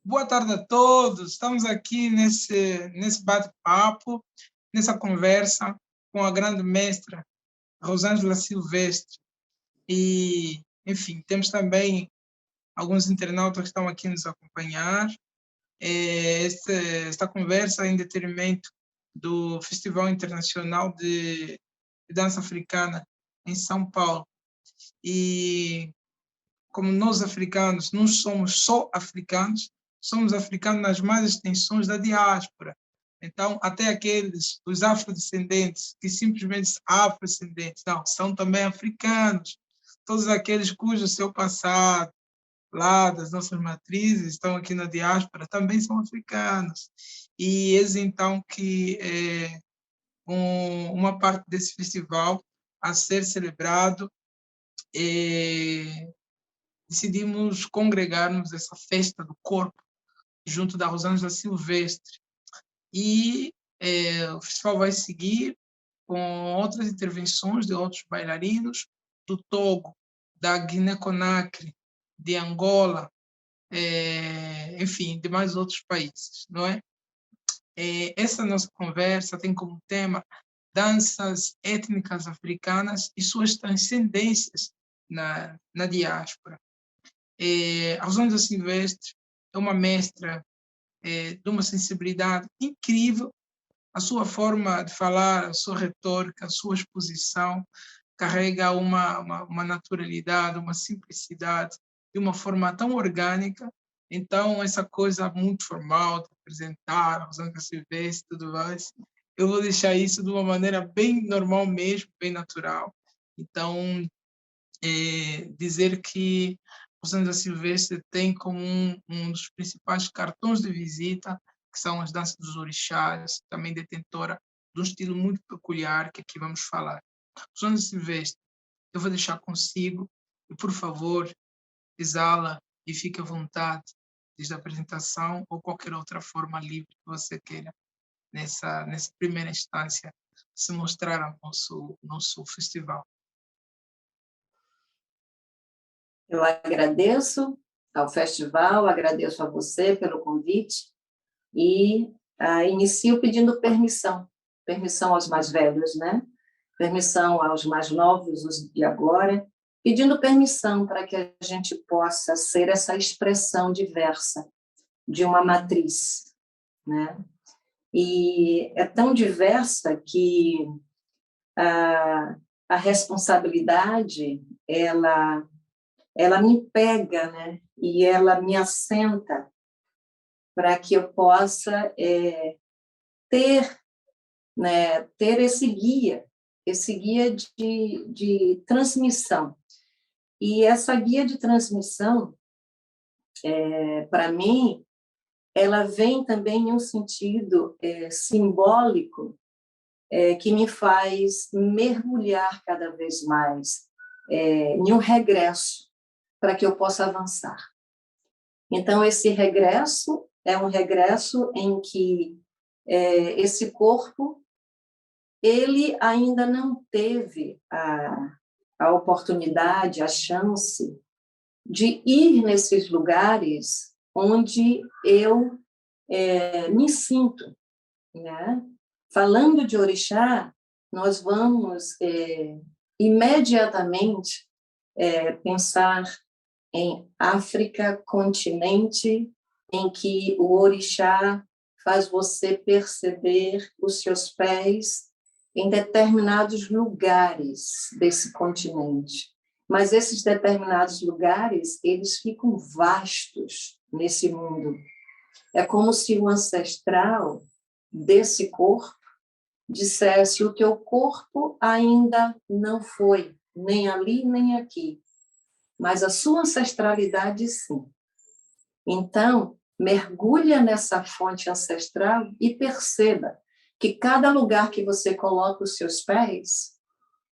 Boa tarde a todos. Estamos aqui nesse bate-papo, nessa conversa com a grande mestra Rosângela Silvestre. E, enfim, temos também alguns internautas que estão aqui nos acompanhar. Esta conversa é em detrimento do Festival Internacional de Dança Africana em São Paulo. E como nós africanos não somos só africanos, somos africanos nas mais extensões da diáspora. Então, até aqueles, os afrodescendentes, que simplesmente afrodescendentes, não, são também africanos. Todos aqueles cujo seu passado, lá das nossas matrizes, estão aqui na diáspora, também são africanos. E eis então que uma parte desse festival a ser celebrado decidimos congregar-nos essa festa do corpo junto da Rosângela Silvestre. E o festival vai seguir com outras intervenções de outros bailarinos do Togo, da Guiné-Conakry, de Angola, enfim, de mais outros países, não é? Essa nossa conversa tem como tema danças étnicas africanas e suas transcendências na diáspora. A Rosângela Silvestre é uma mestra de uma sensibilidade incrível. A sua forma de falar, a sua retórica, a sua exposição carrega uma naturalidade, uma simplicidade, de uma forma tão orgânica. Então, essa coisa muito formal de apresentar a Rosângela Silvestre e tudo mais, eu vou deixar isso de uma maneira bem normal mesmo, bem natural. Então, dizer que Rosângela Silvestre tem como um dos principais cartões de visita, que são as danças dos orixás, também detentora de um estilo muito peculiar que aqui vamos falar. Rosângela Silvestre, eu vou deixar consigo e, por favor, exala e fique à vontade desde a apresentação ou qualquer outra forma livre que você queira nessa primeira instância se mostrar ao nosso festival. Eu agradeço ao festival, agradeço a você pelo convite e inicio pedindo permissão aos mais velhos, né? Permissão aos mais novos, os de agora, pedindo permissão para que a gente possa ser essa expressão diversa de uma matriz, né? E é tão diversa que a responsabilidade, ela me pega, né? E ela me assenta para que eu possa ter, né, ter esse guia de transmissão. E essa guia de transmissão, para mim, ela vem também em um sentido simbólico que me faz mergulhar cada vez mais em um regresso para que eu possa avançar. Então, esse regresso é um regresso em que esse corpo ele ainda não teve a oportunidade, a chance de ir nesses lugares onde eu me sinto, né? Falando de orixá, nós vamos imediatamente pensar em África, continente em que o orixá faz você perceber os seus pés em determinados lugares desse continente. Mas esses determinados lugares, eles ficam vastos nesse mundo. É como se o ancestral desse corpo dissesse: o teu corpo ainda não foi, nem ali, nem aqui, mas a sua ancestralidade, sim. Então, mergulha nessa fonte ancestral e perceba que cada lugar que você coloca os seus pés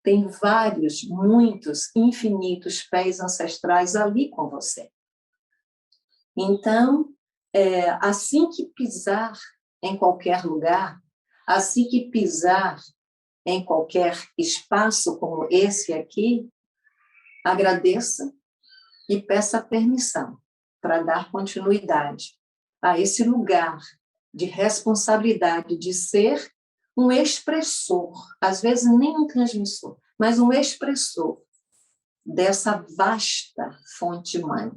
tem vários, muitos, infinitos pés ancestrais ali com você. Então, assim que pisar em qualquer lugar, assim que pisar em qualquer espaço como esse aqui, agradeça e peça permissão para dar continuidade a esse lugar de responsabilidade de ser um expressor, às vezes nem um transmissor, mas um expressor dessa vasta fonte-mãe.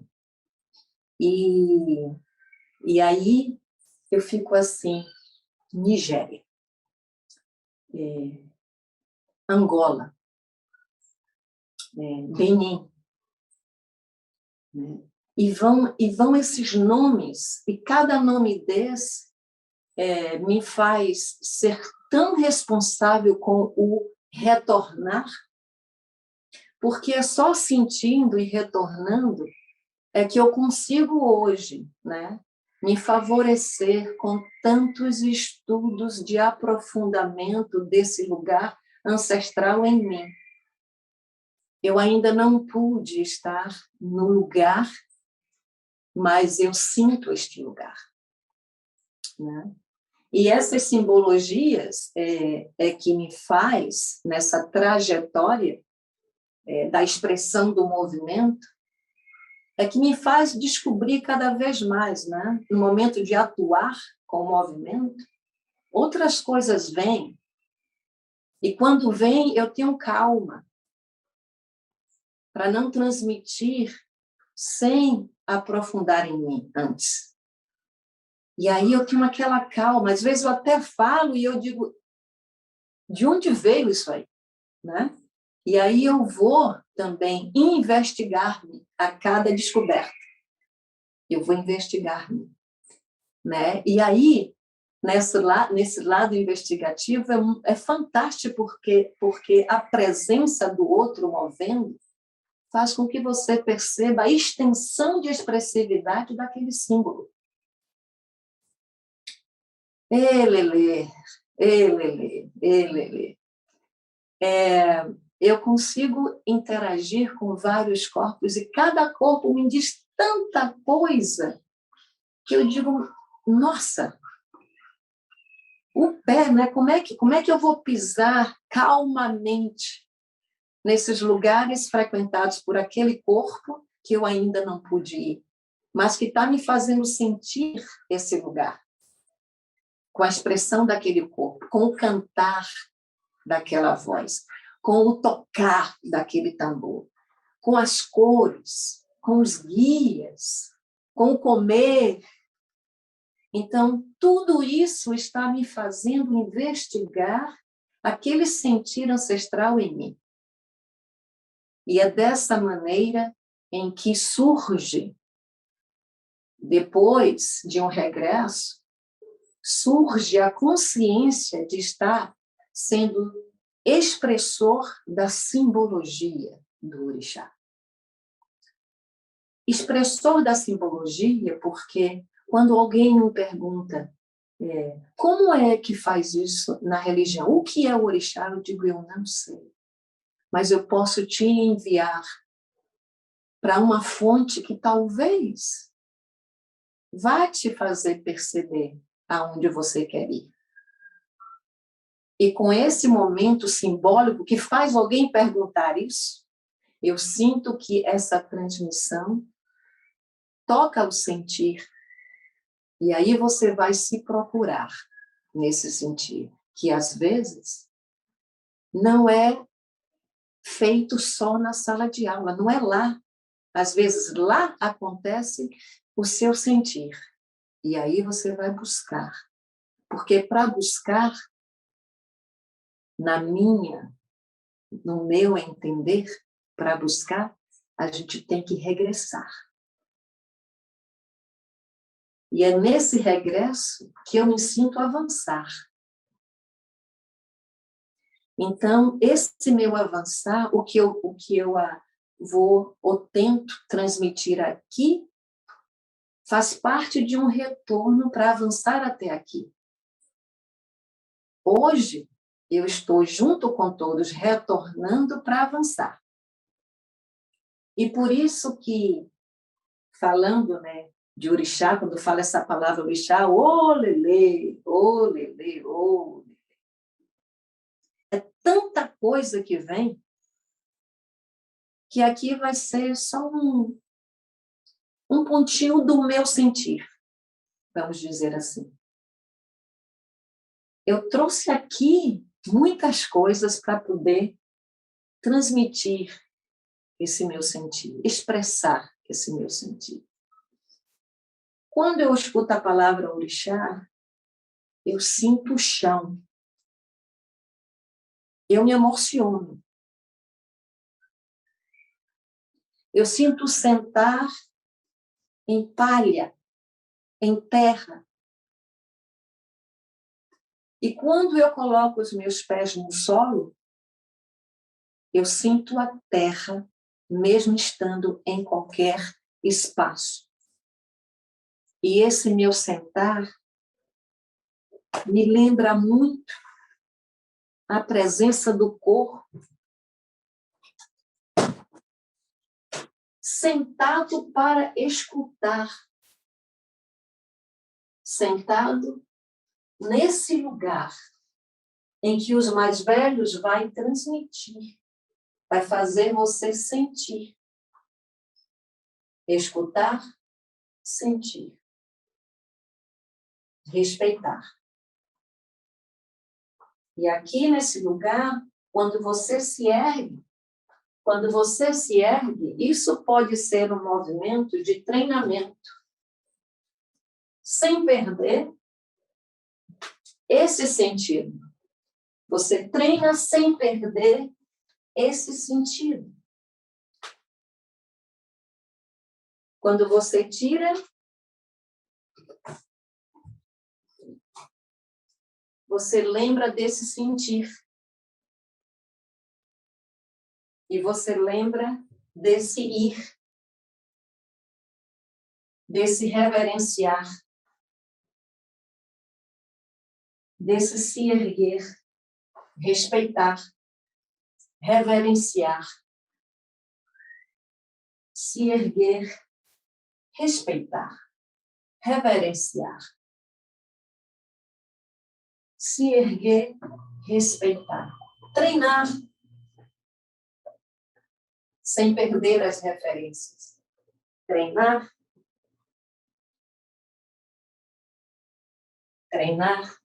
E aí eu fico assim, Nigéria, Angola, Benin, né? E vão esses nomes, e cada nome desse me faz ser tão responsável com o retornar, porque é só sentindo e retornando é que eu consigo hoje, né, me favorecer com tantos estudos de aprofundamento desse lugar ancestral em mim. Eu ainda não pude estar no lugar, mas eu sinto este lugar, né? E essas simbologias é que me faz, nessa trajetória da expressão do movimento, é que me faz descobrir cada vez mais, né? No momento de atuar com o movimento, outras coisas vêm, e quando vêm, eu tenho calma, para não transmitir sem aprofundar em mim antes. E aí eu tenho aquela calma, às vezes eu até falo e eu digo, de onde veio isso aí? Né? E aí eu vou também investigar-me a cada descoberta. Eu vou investigar-me. Né? E aí, nesse lado investigativo, é fantástico porque a presença do outro movendo faz com que você perceba a extensão de expressividade daquele símbolo. Elele, elele, elele. Eu consigo interagir com vários corpos e cada corpo me diz tanta coisa que eu digo, nossa, o pé, né? Como é que eu vou pisar calmamente nesses lugares frequentados por aquele corpo que eu ainda não pude ir, mas que está me fazendo sentir esse lugar, com a expressão daquele corpo, com o cantar daquela voz, com o tocar daquele tambor, com as cores, com os guias, com o comer. Então, tudo isso está me fazendo investigar aquele sentir ancestral em mim. E é dessa maneira em que surge, depois de um regresso, surge a consciência de estar sendo expressor da simbologia do orixá. Expressor da simbologia porque quando alguém me pergunta como é que faz isso na religião, o que é o orixá, eu digo, eu não sei. Mas eu posso te enviar para uma fonte que talvez vá te fazer perceber aonde você quer ir. E com esse momento simbólico que faz alguém perguntar isso, eu sinto que essa transmissão toca o sentir. E aí você vai se procurar nesse sentir, que às vezes não é feito só na sala de aula, não é lá. Às vezes lá acontece o seu sentir. E aí você vai buscar. Porque para buscar, no meu entender, para buscar, a gente tem que regressar. E é nesse regresso que eu me sinto avançar. Então, esse meu avançar, o que eu vou ou tento transmitir aqui, faz parte de um retorno para avançar até aqui. Hoje, eu estou junto com todos, retornando para avançar. E por isso que, falando, né, de orixá, quando fala essa palavra orixá, olele, olele, olele. É tanta coisa que vem, que aqui vai ser só um pontinho do meu sentir. vamos dizer assim. Eu trouxe aqui muitas coisas para poder transmitir esse meu sentir, expressar esse meu sentir. Quando eu escuto a palavra orixá, eu sinto o chão. Eu me emociono. Eu sinto sentar em palha, em terra. E quando eu coloco os meus pés no solo, eu sinto a terra, mesmo estando em qualquer espaço. E esse meu sentar me lembra muito a presença do corpo sentado para escutar, sentado nesse lugar em que os mais velhos vai transmitir, vai fazer você sentir, escutar, sentir, respeitar. E aqui nesse lugar, quando você se ergue, isso pode ser um movimento de treinamento, sem perder esse sentido. Você treina sem perder esse sentido. Quando você tira, você lembra desse sentir. E você lembra desse ir, desse reverenciar, desse se erguer, respeitar, reverenciar, se erguer, respeitar, reverenciar, se erguer, respeitar, treinar, sem perder as referências, treinar, treinar,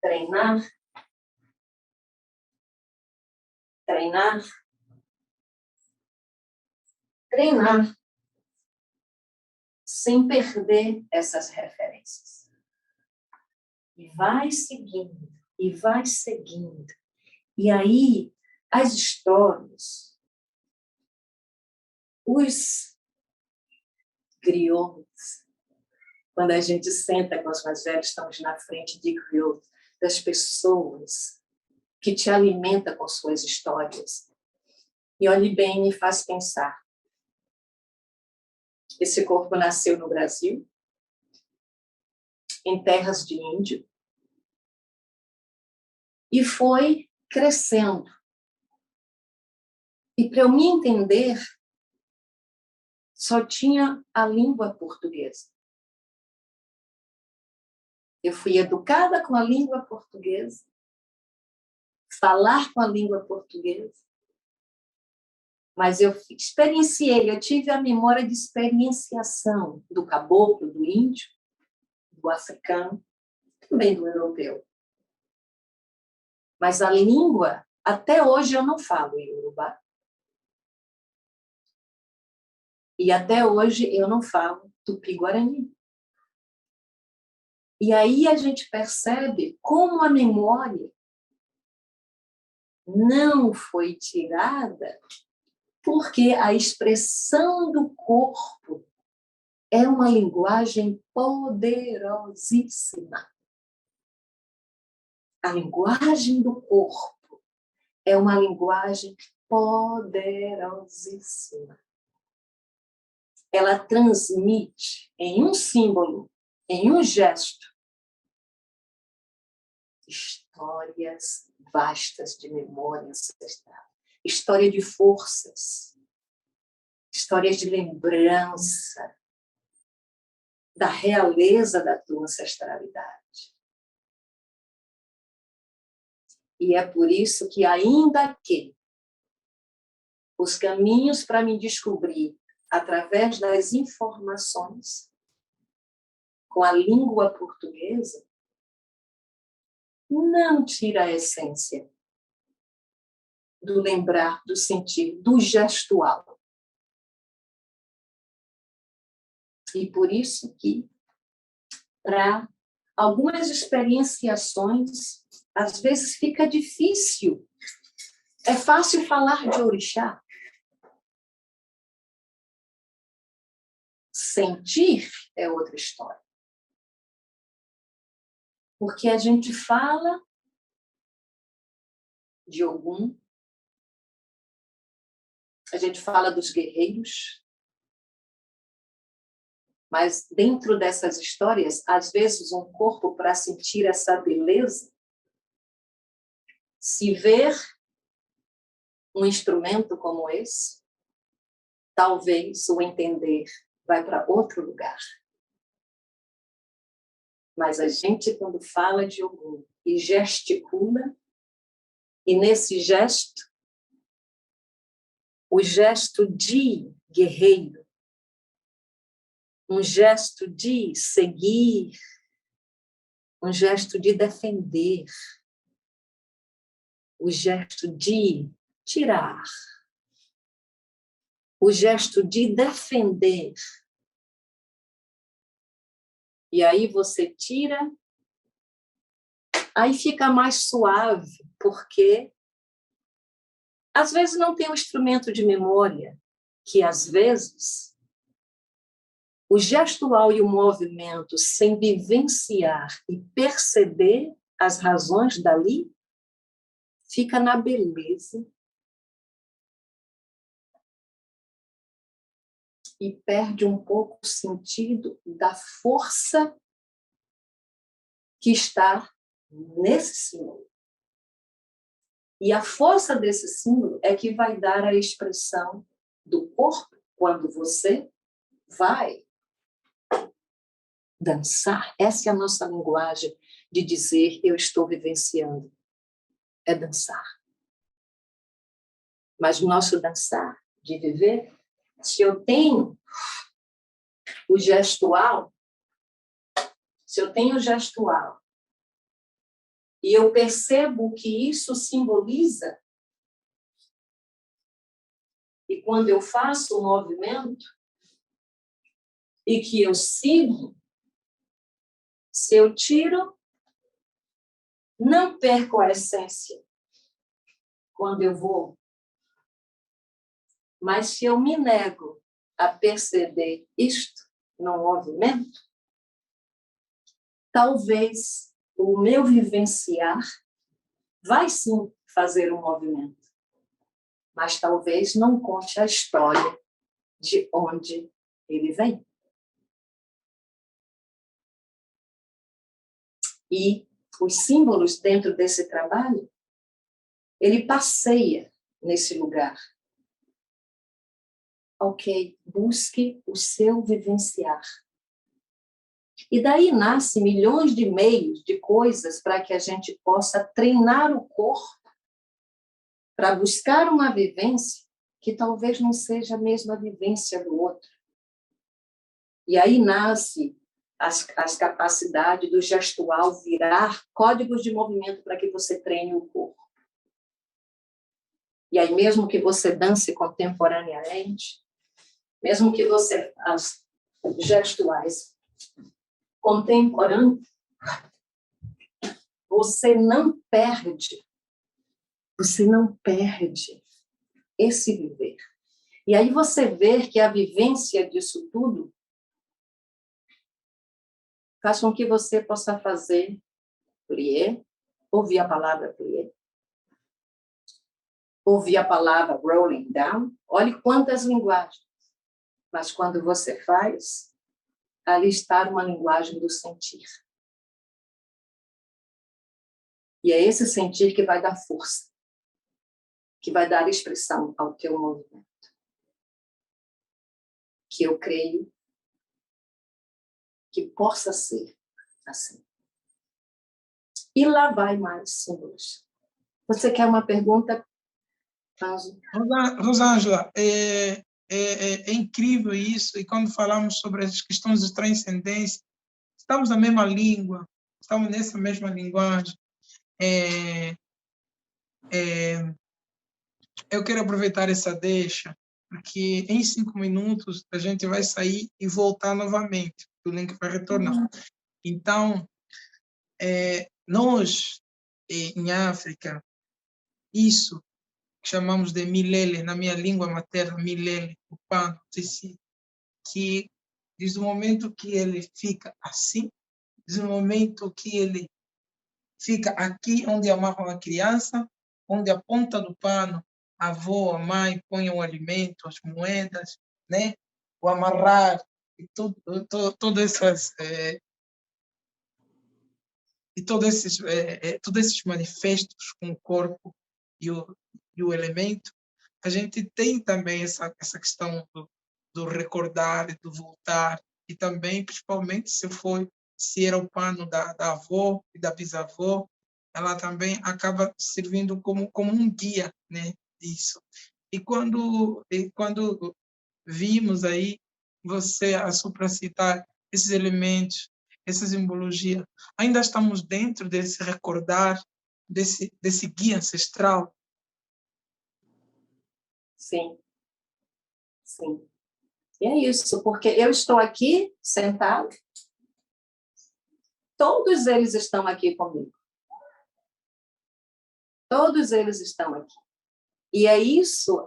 treinar, treinar, treinar, sem perder essas referências. E vai seguindo, e vai seguindo. E aí, as histórias, os griots, quando a gente senta com os mais velhos, estamos na frente de griots, das pessoas que te alimentam com suas histórias. E olhe bem, me faz pensar. Esse corpo nasceu no Brasil, em terras de índio, e foi crescendo. E para eu me entender, só tinha a língua portuguesa. Eu fui educada com a língua portuguesa, falar com a língua portuguesa, mas eu experienciei, eu tive a memória de experienciação do caboclo, do índio, do africano, também do europeu. Mas a língua, até hoje eu não falo iorubá. E até hoje eu não falo tupi-guarani. E aí a gente percebe como a memória não foi tirada porque a expressão do corpo é uma linguagem poderosíssima. A linguagem do corpo é uma linguagem poderosíssima. Ela transmite em um símbolo, em um gesto, histórias vastas de memória ancestral, história de forças, histórias de lembrança da realeza da tua ancestralidade. E é por isso que, ainda que os caminhos para me descobrir através das informações, com a língua portuguesa, não tira a essência do lembrar, do sentir, do gestual. E por isso que, para algumas experienciações, às vezes fica difícil. É fácil falar de orixá. Sentir é outra história. Porque a gente fala de Ogum, a gente fala dos guerreiros, mas dentro dessas histórias, às vezes um corpo, para sentir essa beleza, se ver um instrumento como esse, talvez o entender vai para outro lugar. Mas a gente, quando fala de Ogum e gesticula, e nesse gesto, o gesto de guerreiro, um gesto de seguir, um gesto de defender, o gesto de tirar, o gesto de defender. E aí você tira, aí fica mais suave, porque às vezes não tem um instrumento de memória, que às vezes o gestual e o movimento, sem vivenciar e perceber as razões dali, fica na beleza e perde um pouco o sentido da força que está nesse símbolo. E a força desse símbolo é que vai dar a expressão do corpo quando você vai dançar. Essa é a nossa linguagem de dizer eu estou vivenciando. É dançar. Mas o nosso dançar de viver, se eu tenho o gestual, e eu percebo o que isso simboliza, e quando eu faço o movimento, e que eu sigo, se eu tiro, não perco a essência quando eu vou. Mas se eu me nego a perceber isto no movimento, talvez o meu vivenciar vai sim fazer um movimento, mas talvez não conte a história de onde ele vem. E os símbolos dentro desse trabalho, ele passeia nesse lugar. Ok, busque o seu vivenciar. E daí nasce milhões de meios, de coisas para que a gente possa treinar o corpo para buscar uma vivência que talvez não seja a mesma vivência do outro. E aí nasce as capacidades do gestual virar códigos de movimento para que você treine o corpo. E aí mesmo que você dance contemporaneamente, mesmo que você as gestuais contemporâneos, você não perde esse viver. E aí você vê que a vivência disso tudo faz com que você possa fazer plié, ouvir a palavra plié, ouvir a palavra rolling down. Olhe quantas linguagens. Mas quando você faz, ali está uma linguagem do sentir. E é esse sentir que vai dar força, que vai dar expressão ao teu movimento. Que eu creio que possa ser assim. E lá vai mais símbolos. Você quer uma pergunta, Ângela? Rosângela, é incrível isso, e quando falamos sobre as questões de transcendência, estamos na mesma língua, estamos nessa mesma linguagem. Eu quero aproveitar essa deixa, porque em 5 minutos a gente vai sair e voltar novamente, o link vai retornar. Então, nós, em África, isso que chamamos de milele, na minha língua materna, milele, o pano, que desde o momento que ele fica assim, desde o momento que ele fica aqui onde amarram a criança, onde a ponta do pano, a avó, a mãe põem o alimento, as moedas, né? O amarrar, e todas essas e todos esses manifestos com o corpo e o elemento, a gente tem também essa questão do recordar e do voltar, e também, principalmente, se era o pano da avó e da bisavó, ela também acaba servindo como um guia, né, disso. E quando vimos aí você a supracitar esses elementos, essa simbologia, ainda estamos dentro desse recordar, desse guia ancestral? Sim, sim. E é isso, porque eu estou aqui sentado, todos eles estão aqui comigo. Todos eles estão aqui. E é isso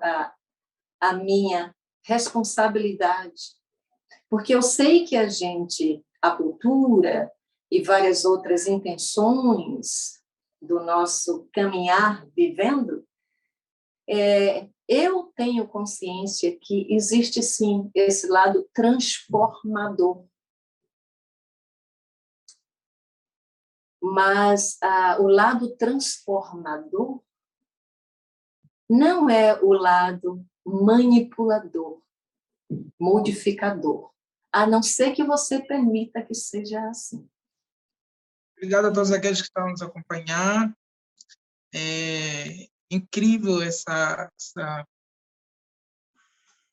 a minha responsabilidade. Porque eu sei que a cultura e várias outras intenções do nosso caminhar vivendo, eu tenho consciência que existe, sim, esse lado transformador. Mas o lado transformador não é o lado manipulador, modificador, a não ser que você permita que seja assim. Obrigado a todos aqueles que estão nos acompanhar. É incrível essa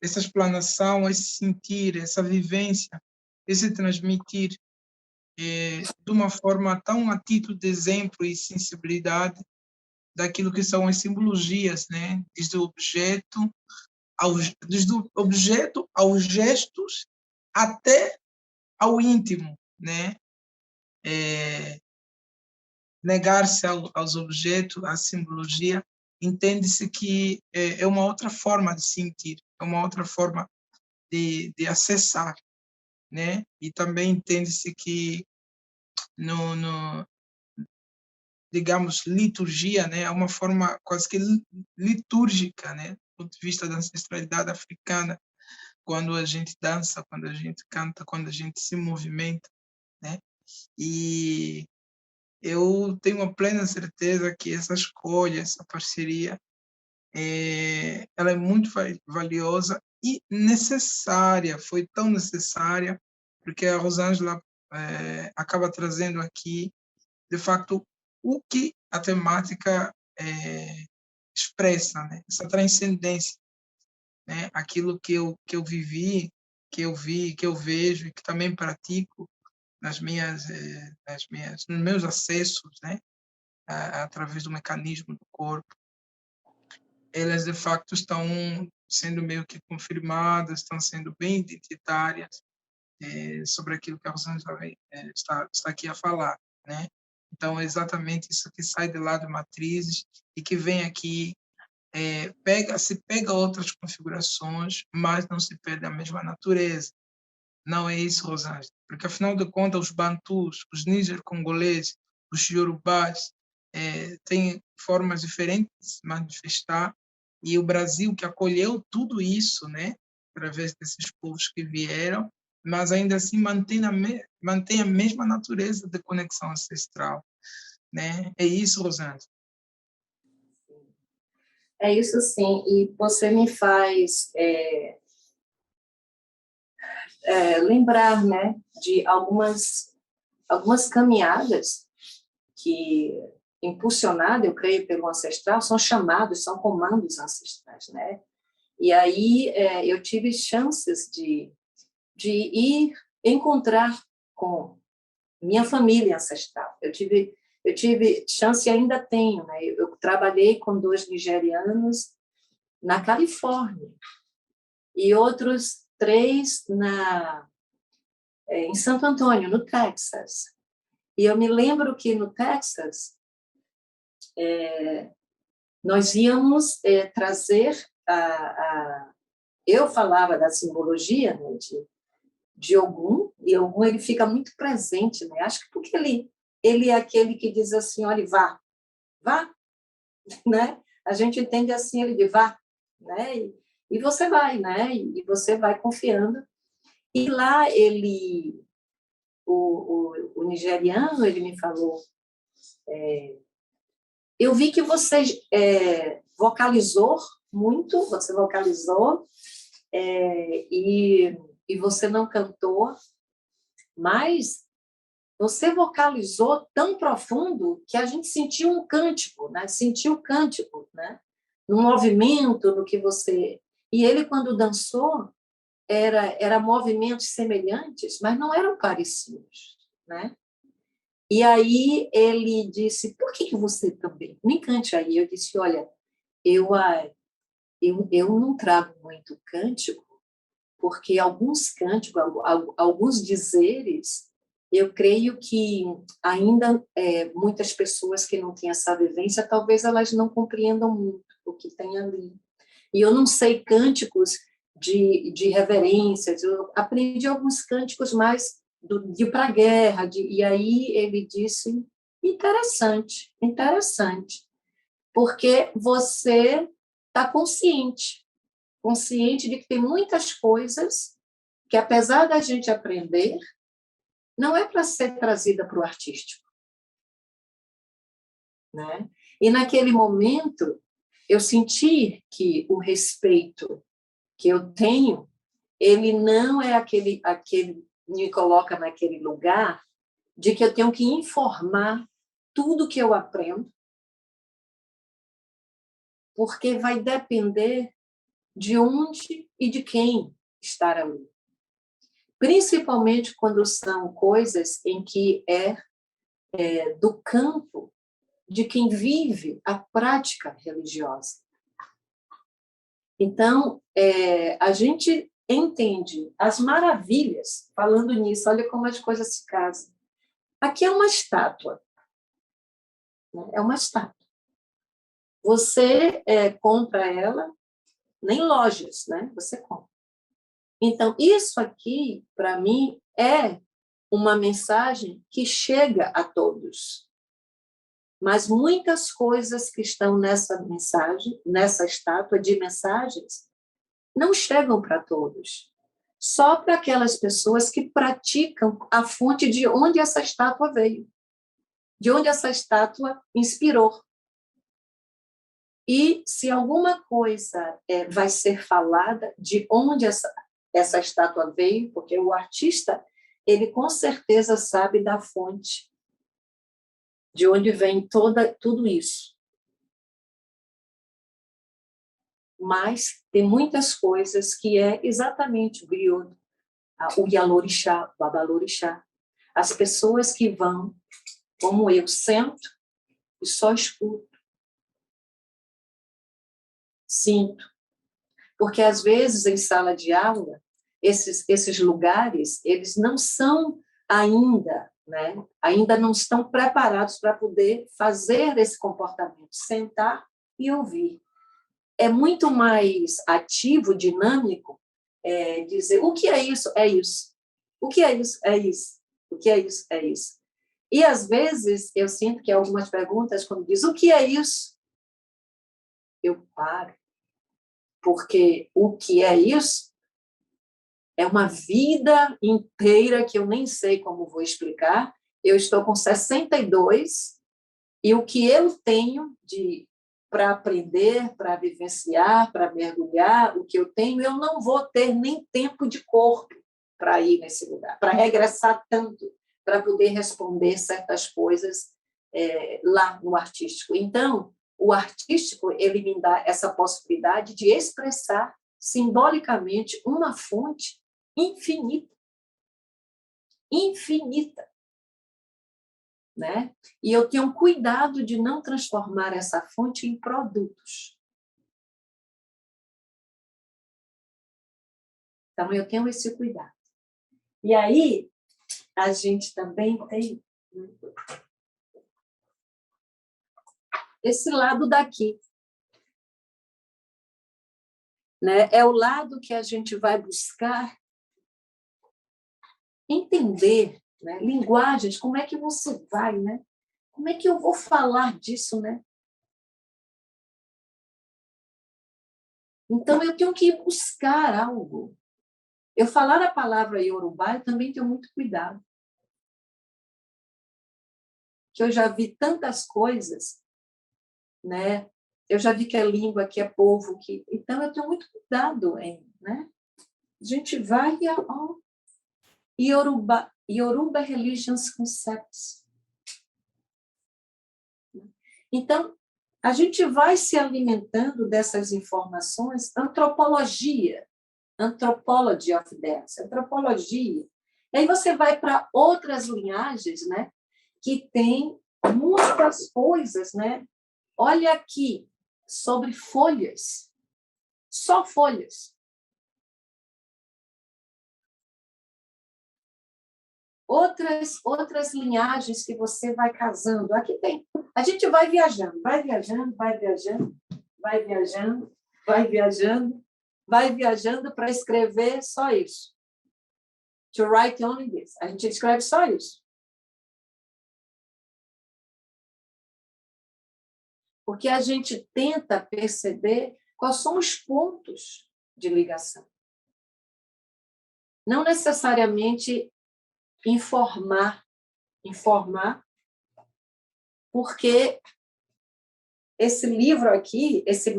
explanação, esse sentir, essa vivência, esse transmitir de uma forma tão a título de exemplo e sensibilidade daquilo que são as simbologias, né? Desde o objeto aos gestos até ao íntimo, né? Negar-se aos objetos, à simbologia, entende-se que é uma outra forma de sentir, é uma outra forma de acessar, né? E também entende-se que no digamos, liturgia, né? É uma forma quase que litúrgica, né? Do ponto de vista da ancestralidade africana, quando a gente dança, quando a gente canta, quando a gente se movimenta, né? E eu tenho uma plena certeza que essa escolha, essa parceria, ela é muito valiosa e necessária, foi tão necessária, porque a Rosângela acaba trazendo aqui, de facto, o que a temática expressa, né? Essa transcendência, né? Aquilo que eu vivi, que eu vi, que eu vejo e que também pratico nos meus acessos, né? Através do mecanismo do corpo, elas de facto estão sendo meio que confirmadas, estão sendo bem identitárias sobre aquilo que a Rosângela está aqui a falar, né? Então, é exatamente isso que sai de lá de matrizes e que vem aqui, se pega outras configurações, mas não se perde a mesma natureza. Não é isso, Rosângela, porque afinal de contas os bantus, os níger-congoleses, os yorubás têm formas diferentes de se manifestar, e o Brasil que acolheu tudo isso, né, através desses povos que vieram, mas ainda assim mantém a mesma natureza de conexão ancestral, né? É isso, Rosângela. É isso, sim. E você me faz lembrar, né, de algumas caminhadas que, impulsionada, eu creio, pelo ancestral, são chamados, são comandos ancestrais, né? E aí eu tive chances de ir encontrar com minha família ancestral. Eu tive chance e ainda tenho, né? Eu trabalhei com 2 nigerianos na Califórnia e outros 3 em Santo Antônio, no Texas. E eu me lembro que no Texas nós íamos trazer eu falava da simbologia, né, de Ogum, e Ogum ele fica muito presente, né? Acho que porque ele é aquele que diz assim, olha, vá, né? A gente entende assim, ele diz vá, né? E você vai, né? E você vai confiando. E lá o nigeriano, ele me falou, eu vi que você vocalizou muito, você vocalizou e você não cantou, mas você vocalizou tão profundo que a gente sentiu um cântico, né? Sentiu o cântico, né? No movimento, no que você... E ele, quando dançou, era movimentos semelhantes, mas não eram parecidos, né? E aí ele disse, por que você também? Me cante aí. Eu disse, olha, eu não trago muito cântico, porque alguns cânticos, alguns dizeres, eu creio que ainda muitas pessoas que não têm essa vivência, talvez elas não compreendam muito o que tem ali. E eu não sei cânticos de reverências, eu aprendi alguns cânticos mais de ir para a guerra, e aí ele disse, interessante, porque você está consciente de que tem muitas coisas que, apesar da gente aprender, não é para ser trazida para o artístico, né? E naquele momento eu senti que o respeito que eu tenho, ele não é aquele me coloca naquele lugar de que eu tenho que informar tudo que eu aprendo, porque vai depender de onde e de quem estar ali. Principalmente quando são coisas em que do campo de quem vive a prática religiosa. Então, a gente entende as maravilhas, falando nisso, olha como as coisas se casam. Aqui é uma estátua, né? É uma estátua. Você compra ela, nem lojas, né? Você compra. Então, isso aqui, para mim, é uma mensagem que chega a todos. Mas muitas coisas que estão nessa mensagem, nessa estátua de mensagens, não chegam para todos. Só para aquelas pessoas que praticam a fonte de onde essa estátua veio, de onde essa estátua inspirou. E se alguma coisa vai ser falada de onde essa estátua veio, porque o artista, ele com certeza sabe da fonte, de onde vem tudo isso. Mas tem muitas coisas que é exatamente o griot, o Yalorixá, o Babalorixá. As pessoas que vão, como eu, sento e só escuto, sinto. Porque, às vezes, em sala de aula, esses lugares, eles não são ainda, né? Ainda não estão preparados para poder fazer esse comportamento, sentar e ouvir. É muito mais ativo, dinâmico, dizer o que é isso? É isso. O que é isso? É isso. O que é isso? É isso. E, às vezes, eu sinto que algumas perguntas, quando diz o que é isso? Eu paro. Porque o que é isso é uma vida inteira que eu nem sei como vou explicar. Eu estou com 62 e o que eu tenho para aprender, para vivenciar, para mergulhar, o que eu tenho, eu não vou ter nem tempo de corpo para ir nesse lugar, para regressar tanto, para poder responder certas coisas lá no artístico. Então, o artístico, ele me dá essa possibilidade de expressar simbolicamente, uma fonte infinita. Infinita. Né? E eu tenho cuidado de não transformar essa fonte em produtos. Então, eu tenho esse cuidado. E aí, a gente também tem esse lado daqui. Né? É o lado que a gente vai buscar entender, né? Linguagens, como é que você vai, né? Como é que eu vou falar disso, né? Então, eu tenho que buscar algo. Eu falar a palavra Yorubá, eu também tenho muito cuidado. Que eu já vi tantas coisas, né? Eu já vi que é língua, que é povo, que... Então, eu tenho muito cuidado em, né? A gente vai ao Yoruba Religions Concepts. Então, a gente vai se alimentando dessas informações, antropologia, anthropology of dance, antropologia. E aí você vai para outras linhagens, né, que tem muitas coisas, né? Olha aqui, sobre folhas, só folhas. Outras linhagens que você vai casando. Aqui tem. A gente vai viajando, vai viajando, vai viajando, vai viajando, vai viajando, vai viajando para escrever só isso. To write only this. A gente escreve só isso. Porque a gente tenta perceber quais são os pontos de ligação. Não necessariamente informar, porque esse livro aqui, esse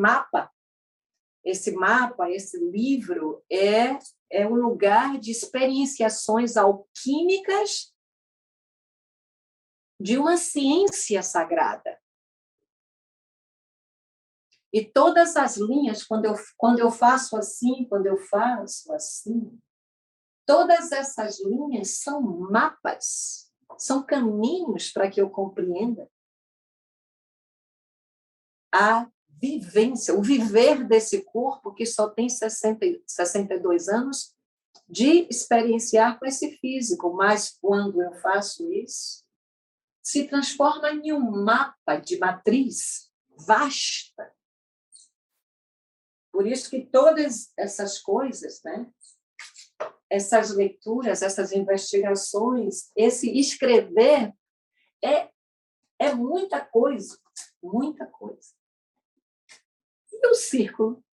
livro é um lugar de experienciações alquímicas de uma ciência sagrada. E todas as linhas, quando eu faço assim, todas essas linhas são mapas, são caminhos para que eu compreenda a vivência, o viver desse corpo que só tem 62 anos de experienciar com esse físico, mas quando eu faço isso, se transforma em um mapa de matriz vasta. Por isso que todas essas coisas, né? Essas leituras, essas investigações, esse escrever é muita coisa, muita coisa. E o círculo?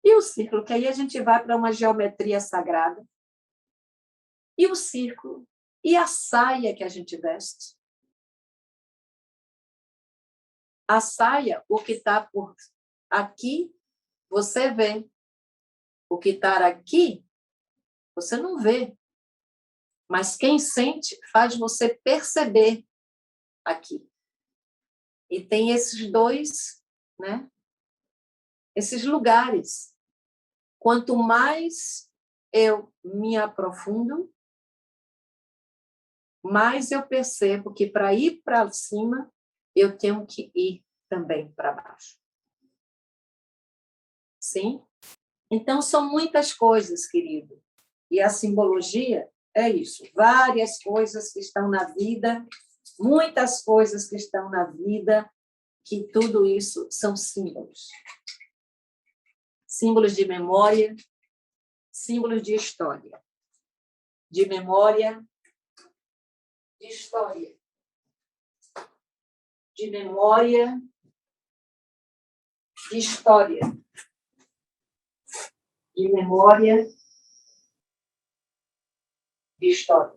E o círculo, que aí a gente vai para uma geometria sagrada. E o círculo? E a saia que a gente veste? A saia, o que está por aqui, você vê. O que está aqui, você não vê. Mas quem sente faz você perceber aqui. E tem esses dois, né? Esses lugares. Quanto mais eu me aprofundo, mais eu percebo que para ir para cima, eu tenho que ir também para baixo. Sim? Então, são muitas coisas, querido. E a simbologia é isso. Várias coisas que estão na vida, muitas coisas que estão na vida, que tudo isso são símbolos. Símbolos de memória, símbolos de história. De memória, de história. De memória, de história. De memória, de história.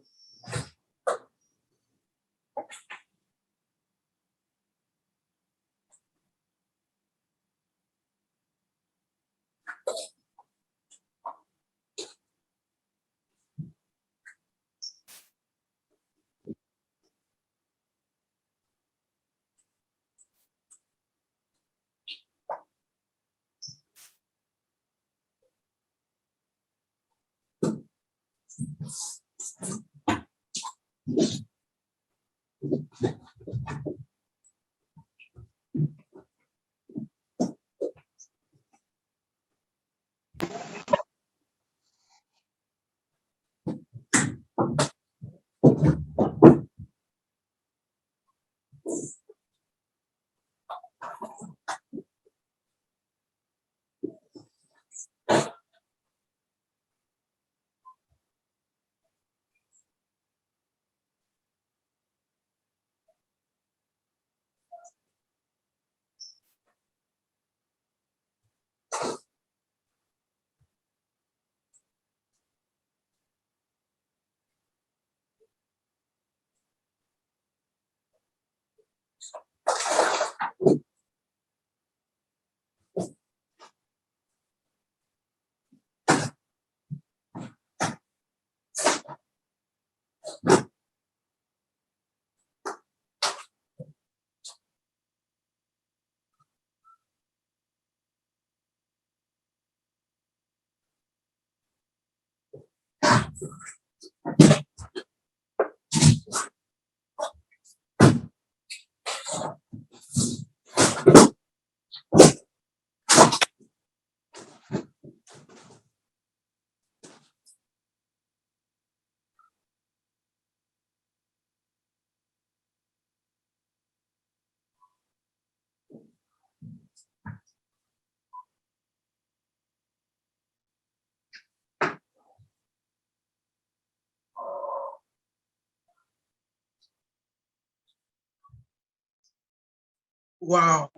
Uau!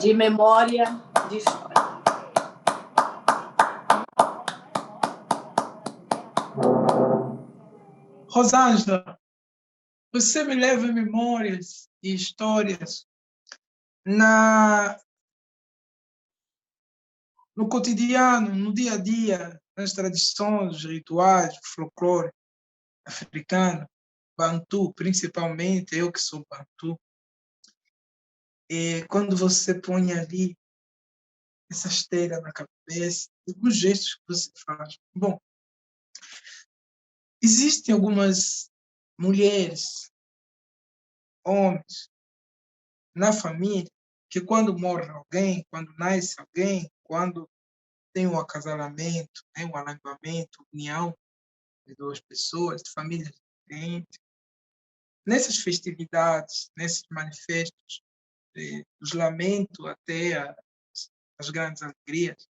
De memória, de história. Rosângela, você me leva memórias e histórias no cotidiano, no dia a dia, nas tradições, rituais, folclore africano, bantu, principalmente, eu que sou bantu. E quando você põe ali essa esteira na cabeça, os gestos que você faz. Bom, existem algumas mulheres, homens, na família, que quando morre alguém, quando nasce alguém, quando tem um acasalamento, né, um alongamento, união de duas pessoas, de famílias diferentes, nessas festividades, nesses manifestos, dos lamentos até as grandes alegrias,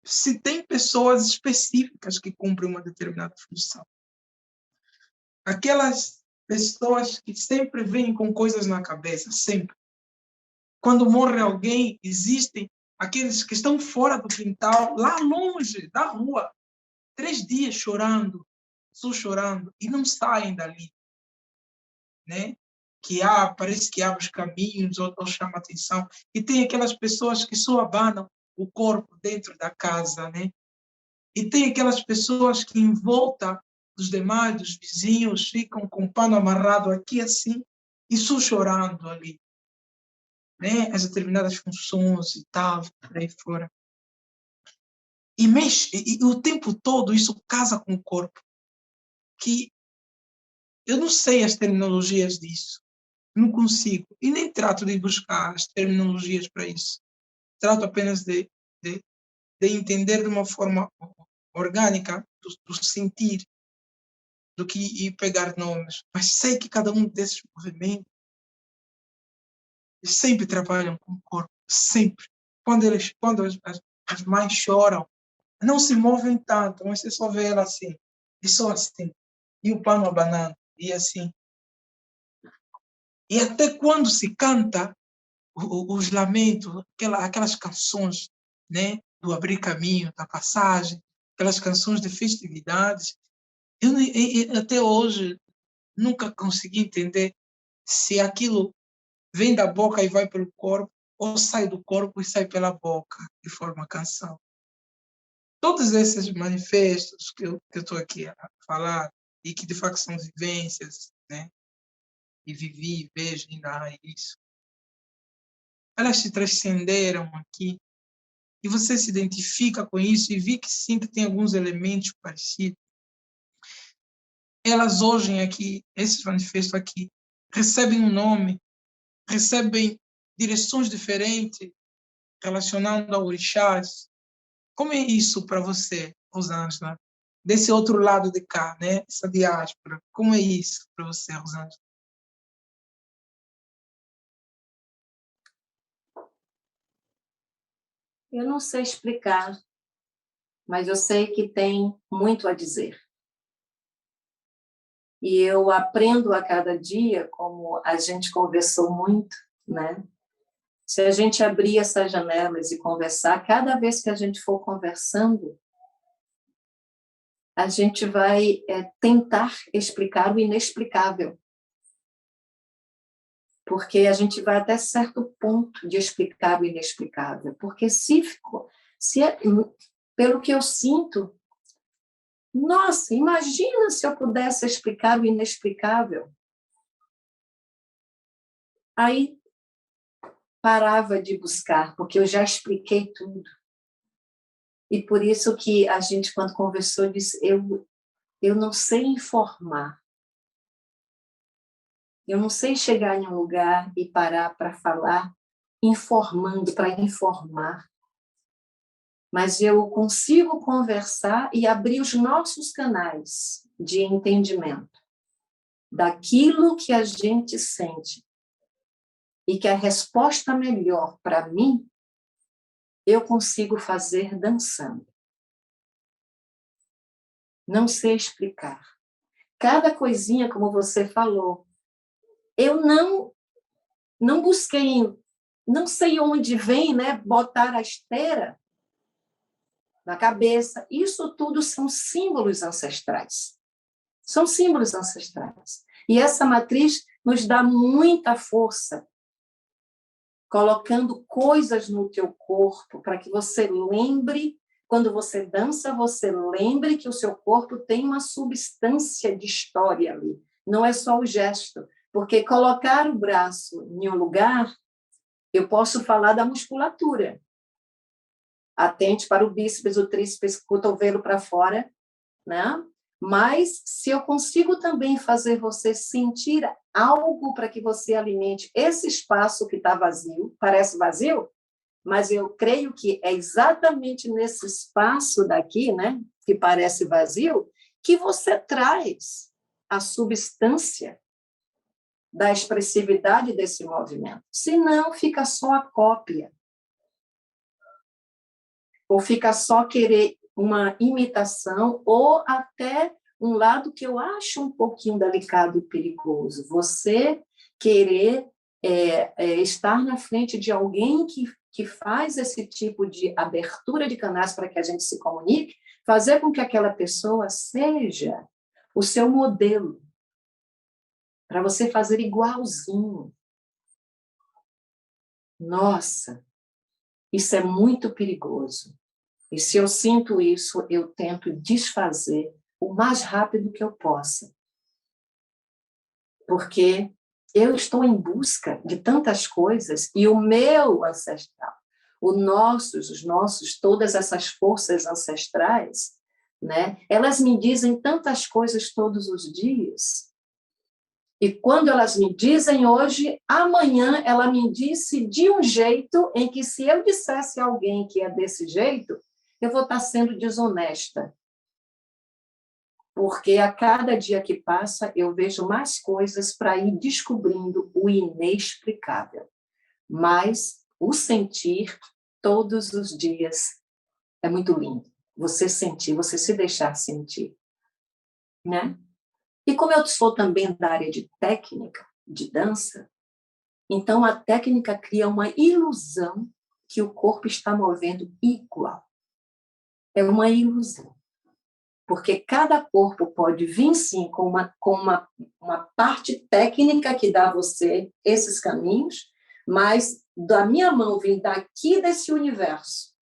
se tem pessoas específicas que cumprem uma determinada função. Aquelas pessoas que sempre vêm com coisas na cabeça, sempre. Quando morre alguém, existem aqueles que estão fora do quintal, lá longe da rua, 3 dias chorando, só chorando, e não saem dali, né? Que parece que abre os caminhos ou chama atenção. E tem aquelas pessoas que só abanam o corpo dentro da casa, né? E tem aquelas pessoas que em volta dos demais, dos vizinhos, ficam com o pano amarrado aqui assim, e só chorando ali, né? As determinadas funções e tal, por aí fora. E mexe, e o tempo todo isso casa com o corpo, que eu não sei as terminologias disso, não consigo, e nem trato de buscar as terminologias para isso. Trato apenas de, de entender de uma forma orgânica, do sentir, do que ir pegar nomes. Mas sei que cada um desses movimentos sempre trabalham com o corpo, sempre. Quando as mães choram, não se movem tanto, mas você só vê ela assim, e só assim, e o pano abanando, e assim. E até quando se canta os lamentos, aquelas canções, né, do abrir caminho, da passagem, aquelas canções de festividades, eu até hoje nunca consegui entender se aquilo vem da boca e vai pelo corpo, ou sai do corpo e sai pela boca, de forma canção. Todos esses manifestos que eu estou aqui a falar, e que de facto são vivências, né? E vivi, vejo ainda isso, elas se transcenderam aqui e você se identifica com isso e vi que sim, que tem alguns elementos parecidos, elas hoje aqui, esses manifestos aqui, recebem um nome, recebem direções diferentes relacionando a orixás. Como é isso para você, Rosângela? Desse outro lado de cá, né? Essa diáspora. Como é isso para você, Rosângela? Eu não sei explicar, mas eu sei que tem muito a dizer. E eu aprendo a cada dia, como a gente conversou muito, né? Se a gente abrir essas janelas e conversar, cada vez que a gente for conversando, a gente vai tentar explicar o inexplicável. Porque a gente vai até certo ponto de explicar o inexplicável. Porque pelo que eu sinto, nossa, imagina se eu pudesse explicar o inexplicável. Aí parava de buscar, porque eu já expliquei tudo. E por isso que a gente, quando conversou, disse, eu não sei informar. Eu não sei chegar em um lugar e parar para falar, informando, para informar. Mas eu consigo conversar e abrir os nossos canais de entendimento daquilo que a gente sente. E que a resposta melhor para mim, eu consigo fazer dançando. Não sei explicar. Cada coisinha, como você falou, eu não busquei, não sei onde vem, né, botar a esteira na cabeça. Isso tudo são símbolos ancestrais. São símbolos ancestrais. E essa matriz nos dá muita força, colocando coisas no teu corpo para que você lembre, quando você dança, você lembre que o seu corpo tem uma substância de história ali. Não é só o gesto. Porque colocar o braço em um lugar, eu posso falar da musculatura. Atente para o bíceps, o tríceps, o cotovelo para fora, né? Mas se eu consigo também fazer você sentir algo para que você alimente esse espaço que está vazio, parece vazio, mas eu creio que é exatamente nesse espaço daqui, né, que parece vazio, que você traz a substância da expressividade desse movimento. Senão, fica só a cópia. Ou fica só querer uma imitação, ou até um lado que eu acho um pouquinho delicado e perigoso. Você querer estar na frente de alguém que faz esse tipo de abertura de canais para que a gente se comunique, fazer com que aquela pessoa seja o seu modelo, para você fazer igualzinho. Nossa, isso é muito perigoso. E se eu sinto isso, eu tento desfazer o mais rápido que eu possa. Porque eu estou em busca de tantas coisas e o meu ancestral, os nossos, todas essas forças ancestrais, né? Elas me dizem tantas coisas todos os dias. E quando elas me dizem hoje, amanhã ela me disse de um jeito em que se eu dissesse a alguém que é desse jeito, eu vou estar sendo desonesta. Porque a cada dia que passa, eu vejo mais coisas para ir descobrindo o inexplicável. Mas o sentir todos os dias é muito lindo. Você sentir, você se deixar sentir, né? E como eu sou também da área de técnica, de dança, então a técnica cria uma ilusão que o corpo está movendo igual. É uma ilusão. Porque cada corpo pode vir, sim, com uma parte técnica que dá a você esses caminhos, mas da minha mão vir daqui desse universo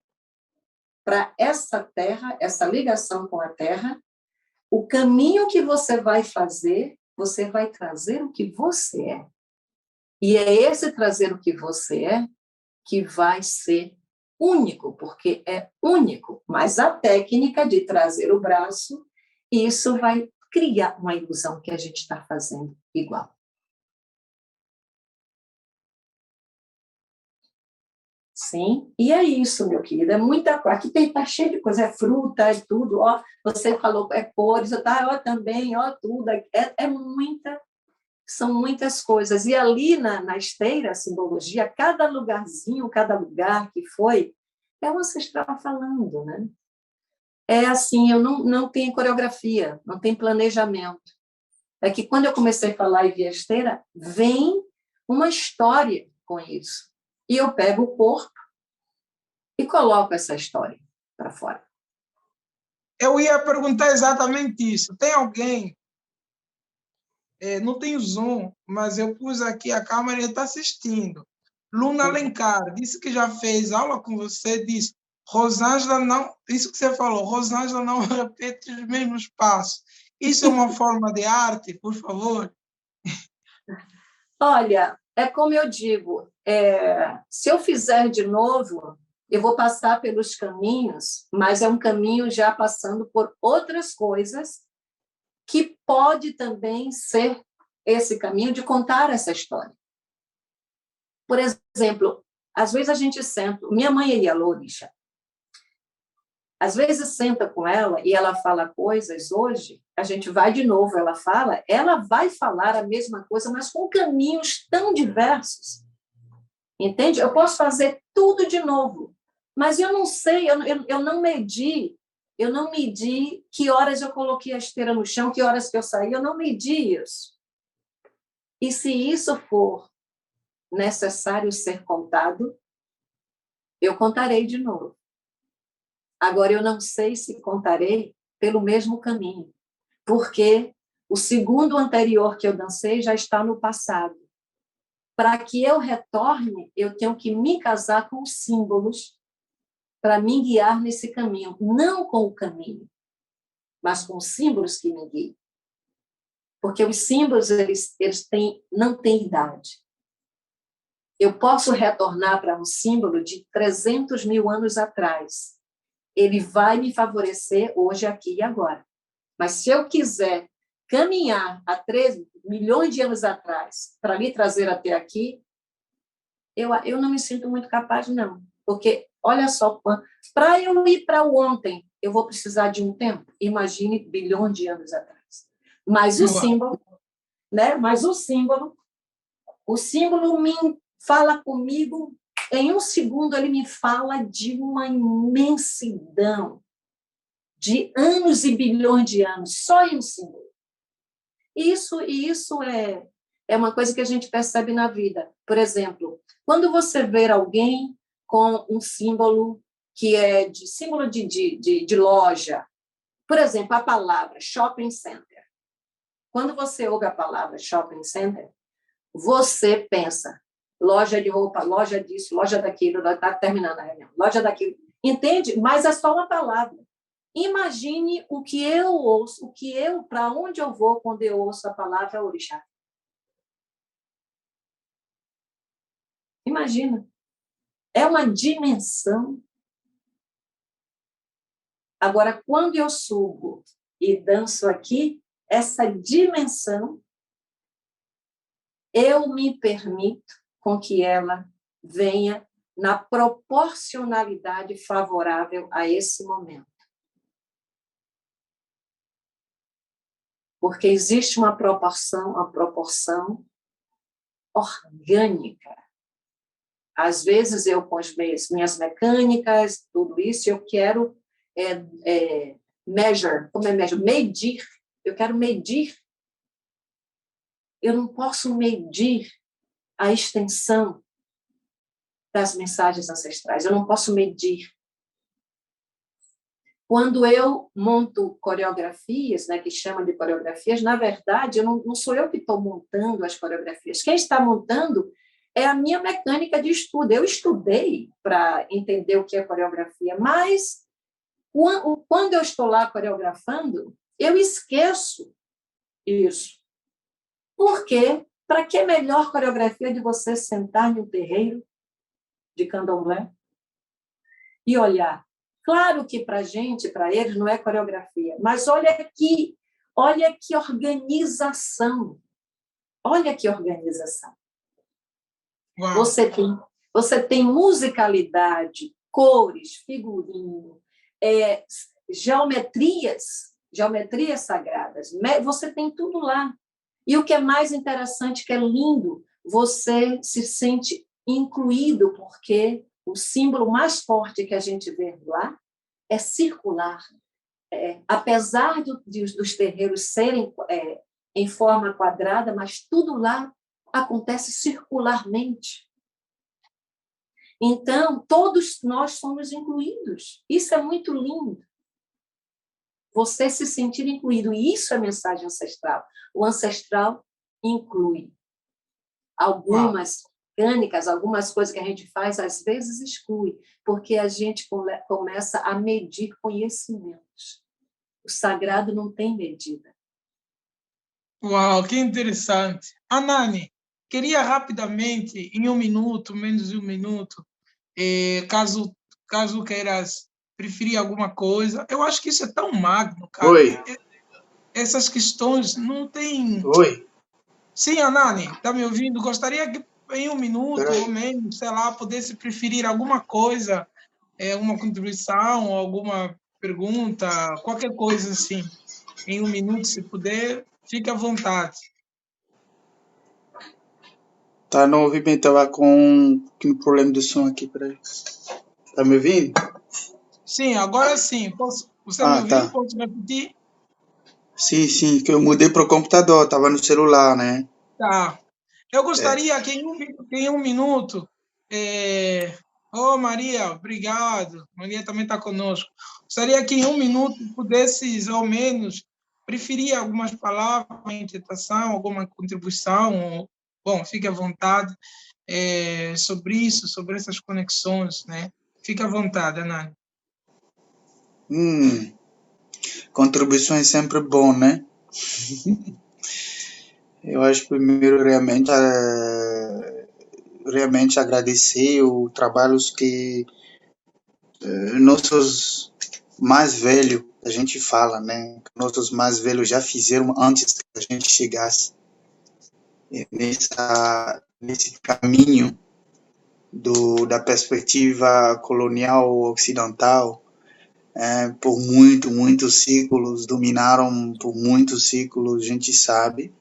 para essa terra, essa ligação com a terra, o caminho que você vai fazer, você vai trazer o que você é. E é esse trazer o que você é que vai ser único, porque é único, mas a técnica de trazer o braço, isso vai criar uma ilusão que a gente está fazendo igual. Sim, e é isso, meu querido, é muita coisa, aqui tá cheio de coisa, é fruta, é tudo, ó, você falou, é cores, tá, ó, também, ó, tudo, são muitas coisas, e ali na esteira, a simbologia, cada lugarzinho, cada lugar que foi, é o ancestral falando, né? É assim, eu não tenho coreografia, não tenho planejamento, é que quando eu comecei a falar e vi a esteira, vem uma história com isso, e eu pego o corpo, e coloco essa história para fora. Eu ia perguntar exatamente isso. Tem alguém, não tem o Zoom, mas eu pus aqui a câmera e está assistindo. Luna Alencar disse que já fez aula com você, disse, Rosângela não, isso que você falou, Rosângela não repete os mesmos passos. Isso é uma forma de arte, por favor? Olha, é como eu digo, se eu fizer de novo, eu vou passar pelos caminhos, mas é um caminho já passando por outras coisas que pode também ser esse caminho de contar essa história. Por exemplo, às vezes a gente senta, minha mãe é Ialorixá, às vezes senta com ela e ela fala coisas hoje, a gente vai de novo, ela vai falar a mesma coisa, mas com caminhos tão diversos. Entende? Eu posso fazer tudo de novo, mas eu não sei, eu não medi que horas eu coloquei a esteira no chão, que horas que eu saí, eu não medi isso. E se isso for necessário ser contado, eu contarei de novo. Agora, eu não sei se contarei pelo mesmo caminho, porque o segundo anterior que eu dancei já está no passado. Para que eu retorne, eu tenho que me casar com os símbolos para me guiar nesse caminho, não com o caminho, mas com os símbolos que me guiam. Porque os símbolos, não têm idade. Eu posso retornar para um símbolo de 300 mil anos atrás. Ele vai me favorecer hoje, aqui e agora. Mas se eu quiser caminhar há 13 milhões de anos atrás para me trazer até aqui, eu não me sinto muito capaz, não. Porque, olha só, para eu ir para o ontem, eu vou precisar de um tempo. Imagine bilhões de anos atrás. Mas o símbolo, né? O símbolo me fala comigo, em um segundo ele me fala de uma imensidão, de anos e bilhões de anos, só em um símbolo. Isso é uma coisa que a gente percebe na vida. Por exemplo, quando você vê alguém com um símbolo que é símbolo de loja, por exemplo, a palavra shopping center. Quando você ouve a palavra shopping center, você pensa loja de roupa, loja disso, loja daquilo, está terminando a reunião, loja daquilo. Entende? Mas é só uma palavra. Imagine o que eu ouço, para onde eu vou quando eu ouço a palavra orixá. Imagina. É uma dimensão. Agora, quando eu subo e danço aqui, essa dimensão, eu me permito com que ela venha na proporcionalidade favorável a esse momento. Porque existe uma proporção orgânica. Às vezes, eu com as minhas mecânicas, tudo isso, eu quero medir. Eu quero medir. Eu não posso medir a extensão das mensagens ancestrais. Eu não posso medir. Quando eu monto coreografias, né, que chamam de coreografias, na verdade, não sou eu que estou montando as coreografias. Quem está montando é a minha mecânica de estudo. Eu estudei para entender o que é coreografia, mas quando eu estou lá coreografando, eu esqueço isso. Por quê? Para que melhor coreografia de você sentar em um terreiro de candomblé e olhar. Claro que para a gente, para eles, não é coreografia, mas olha que organização. Olha que organização. Uau. Você tem musicalidade, cores, figurino, geometrias sagradas. Você tem tudo lá. E o que é mais interessante, que é lindo, você se sente incluído, porque o símbolo mais forte que a gente vê lá é circular. Apesar dos terreiros serem em forma quadrada, mas tudo lá acontece circularmente. Então, todos nós somos incluídos. Isso é muito lindo. Você se sentir incluído. E isso é mensagem ancestral. O ancestral inclui. Algumas mecânicas, algumas coisas que a gente faz, às vezes exclui, porque a gente começa a medir conhecimentos. O sagrado não tem medida. Uau, que interessante. Anani, queria rapidamente, em 1 minuto, menos de 1 minuto, caso queiras preferir alguma coisa. Eu acho que isso é tão magno, cara. Oi. Essas questões não têm... Oi. Sim, Anani, está me ouvindo? Gostaria que em 1 minuto ou menos, sei lá, pudesse preferir alguma coisa, uma contribuição, alguma pergunta, qualquer coisa assim. Em 1 minuto, se puder, fique à vontade. Tá, não ouvi bem, tava com um problema do som aqui, peraí. Tá me ouvindo? Sim, agora sim. Você me ouviu? Tá. Pode repetir? Sim, que eu mudei pro computador, tava no celular, né? Tá. Eu gostaria que em 1 minuto... Maria, obrigado. Maria também está conosco. Gostaria que em 1 minuto pudesses, ao menos, preferir algumas palavras, uma interpretação, alguma contribuição. Bom, fique à vontade sobre isso, sobre essas conexões, né? Fique à vontade, Anani. Contribuição é sempre bom, né? Eu acho primeiro realmente agradecer os trabalhos que nossos mais velhos, a gente fala, né? Nossos mais velhos já fizeram antes que a gente chegasse nesse caminho da perspectiva colonial ocidental. Por muitos séculos, dominaram por muitos séculos, a gente sabe.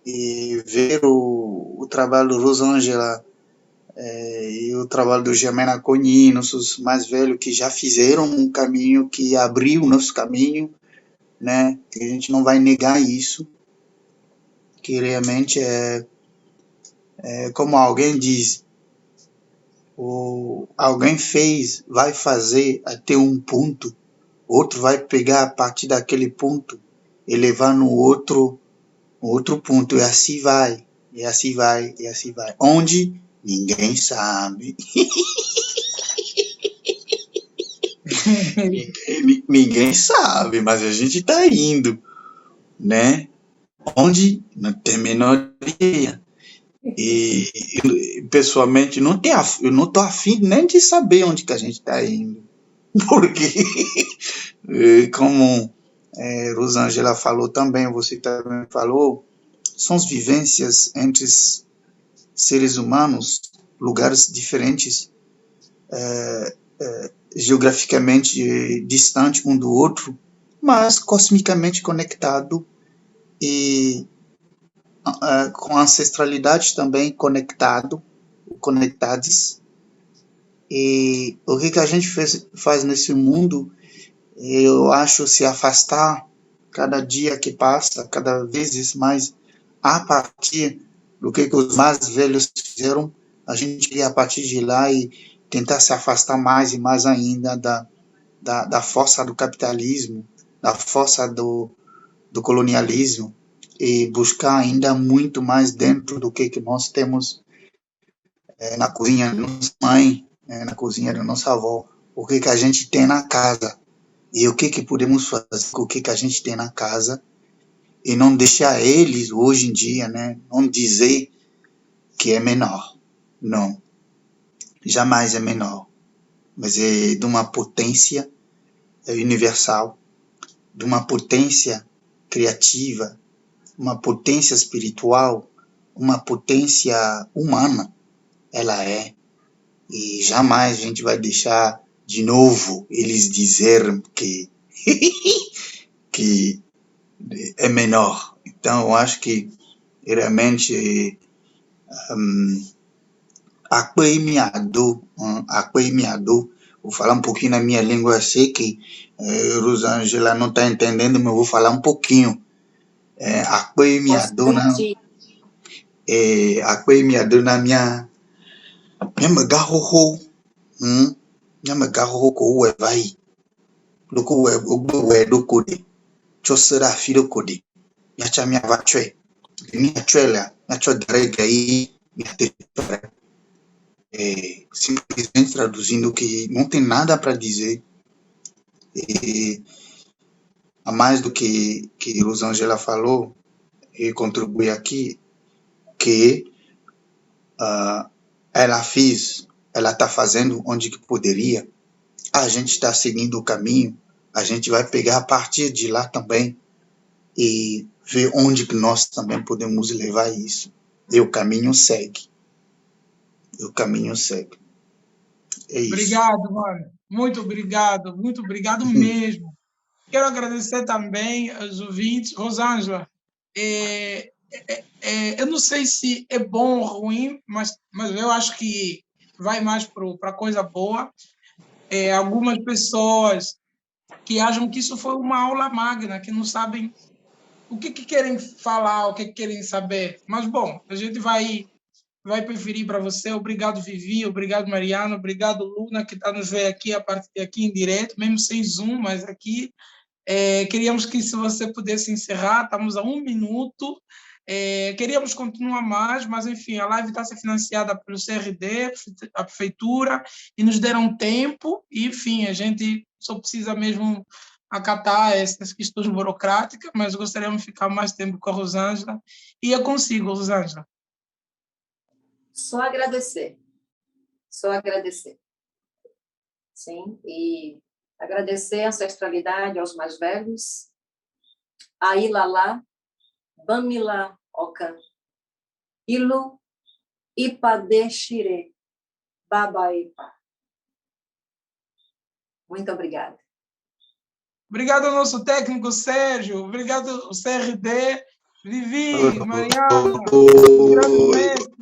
E ver o trabalho do Rosângela e o trabalho do Germaine Acogny, nossos mais velhos, que já fizeram um caminho que abriu o nosso caminho, né? Que a gente não vai negar isso, que realmente como alguém diz, alguém fez, vai fazer até um ponto, outro vai pegar a partir daquele ponto e levar no outro ponto, e assim vai, e assim vai, e assim vai. Onde? Ninguém sabe. ninguém sabe, mas a gente está indo, né? Onde? Não tem a menor ideia. E pessoalmente eu não estou afim nem de saber onde que a gente está indo, porque como Rosângela falou também, você também falou, são as vivências entre seres humanos, lugares diferentes, geograficamente distantes um do outro, mas cosmicamente conectado e com ancestralidade também conectados. E o que a gente faz nesse mundo, eu acho, se afastar cada dia que passa, cada vez mais, a partir do que os mais velhos fizeram, a gente ir a partir de lá e tentar se afastar mais e mais ainda da força do capitalismo, da força do colonialismo, e buscar ainda muito mais dentro do que nós temos na cozinha da nossa mãe, na cozinha da nossa avó, o que a gente tem na casa e o que podemos fazer com o que a gente tem na casa, e não deixar eles, hoje em dia, né, não dizer que é menor. Não, jamais é menor. mas é de uma potência universal, de uma potência criativa, uma potência espiritual, uma potência humana. Ela é. E jamais a gente vai deixar de novo eles dizerem que é menor. Então, eu acho que realmente a miado, vou falar um pouquinho na minha língua, eu sei que Rosângela não está entendendo, mas eu vou falar um pouquinho. A Posso miado repetir? na minha megahoho, minha megahoho ko uwe vai, loko uwe dokode, chosera fi dokode, yacha minha vachwe, minha chwela, minha chodarega aí, minha tetora. Simplesmente traduzindo que não tem nada para dizer, a mais do que Rosângela falou, e contribui aqui, que ela está fazendo onde que poderia, a gente está seguindo o caminho, a gente vai pegar a partir de lá também e ver onde que nós também podemos levar isso. E o caminho segue. É isso. Obrigado, mano. Muito obrigado mesmo. Quero agradecer também aos ouvintes. Rosângela, eu não sei se é bom ou ruim, mas eu acho que vai mais para coisa boa. Algumas pessoas que acham que isso foi uma aula magna, que não sabem o que querem falar, o que querem saber. Mas, bom, a gente vai preferir para você. Obrigado, Vivi. Obrigado, Mariana. Obrigado, Luna, que está nos vendo aqui, aqui em direto, mesmo sem Zoom, mas aqui. Queríamos que, se você pudesse encerrar, estamos a 1 minuto. Queríamos continuar mais, mas, enfim, a live está a ser financiada pelo CRD, a Prefeitura, e nos deram tempo, e, enfim, a gente só precisa mesmo acatar essas questões burocráticas, mas gostaríamos de ficar mais tempo com a Rosângela. E eu consigo, Rosângela. Só agradecer. Sim, e agradecer a ancestralidade aos mais velhos, a Ilalá, Bamila Ocan, Ilu Ipadeshire, Babaipa. Muito obrigada. Obrigado ao nosso técnico Sérgio, obrigado ao CRD, Vivi, Mariana, obrigado mestre.